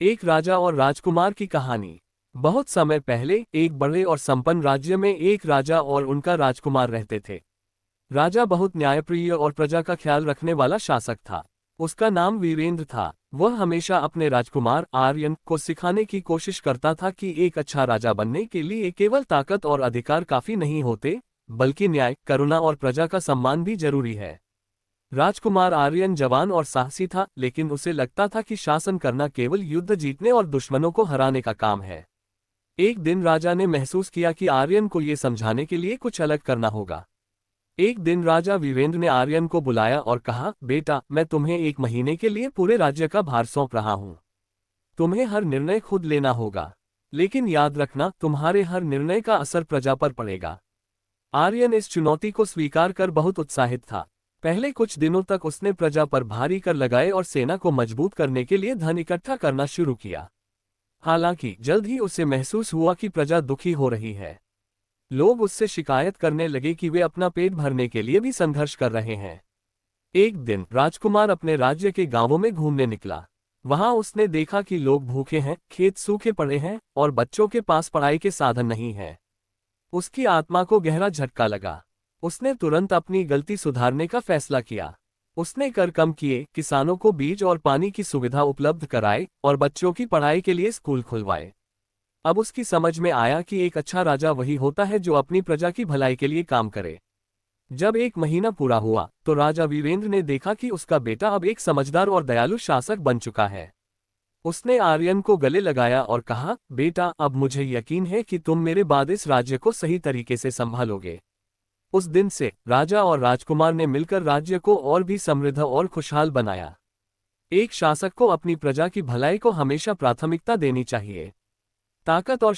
एक राजा और राजकुमार की कहानी। बहुत समय पहले एक बड़े और संपन्न राज्य में एक राजा और उनका राजकुमार रहते थे। राजा बहुत न्यायप्रिय और प्रजा का ख्याल रखने वाला शासक था। उसका नाम वीरेंद्र था। वह हमेशा अपने राजकुमार आर्यन को सिखाने की कोशिश करता था कि एक अच्छा राजा बनने के लिए केवल ताकत और अधिकार काफी नहीं होते, बल्कि न्याय, करुणा और प्रजा का सम्मान भी जरूरी है। राजकुमार आर्यन जवान और साहसी था, लेकिन उसे लगता था कि शासन करना केवल युद्ध जीतने और दुश्मनों को हराने का काम है। एक दिन राजा ने महसूस किया कि आर्यन को ये समझाने के लिए कुछ अलग करना होगा। एक दिन राजा वीरेंद्र ने आर्यन को बुलाया और कहा, बेटा, मैं तुम्हें 1 महीने के लिए पूरे राज्य का भार सौंप रहा हूँ। तुम्हें हर निर्णय खुद लेना होगा, लेकिन याद रखना, तुम्हारे हर निर्णय का असर प्रजा पर पड़ेगा। आर्यन इस चुनौती को स्वीकार कर बहुत उत्साहित था। पहले कुछ दिनों तक उसने प्रजा पर भारी कर लगाए और सेना को मजबूत करने के लिए धन इकट्ठा करना शुरू किया। हालांकि जल्द ही उसे महसूस हुआ कि प्रजा दुखी हो रही है। लोग उससे शिकायत करने लगे कि वे अपना पेट भरने के लिए भी संघर्ष कर रहे हैं। एक दिन राजकुमार अपने राज्य के गांवों में घूमने निकला। वहां उसने देखा कि लोग भूखे हैं, खेत सूखे पड़े हैं और बच्चों के पास पढ़ाई के साधन नहीं है। उसकी आत्मा को गहरा झटका लगा। उसने तुरंत अपनी गलती सुधारने का फैसला किया। उसने कर कम किए, किसानों को बीज और पानी की सुविधा उपलब्ध कराए और बच्चों की पढ़ाई के लिए स्कूल खुलवाए। अब उसकी समझ में आया कि एक अच्छा राजा वही होता है जो अपनी प्रजा की भलाई के लिए काम करे। जब 1 महीना पूरा हुआ तो राजा वीरेंद्र ने देखा कि उसका बेटा अब एक समझदार और दयालु शासक बन चुका है। उसने आर्यन को गले लगाया और कहा, बेटा, अब मुझे यकीन है कि तुम मेरे बाद इस राज्य को सही तरीके से संभालोगे। उस दिन से राजा और राजकुमार ने मिलकर राज्य को और भी समृद्ध और खुशहाल बनाया। एक शासक को अपनी प्रजा की भलाई को हमेशा प्राथमिकता देनी चाहिए। ताकत और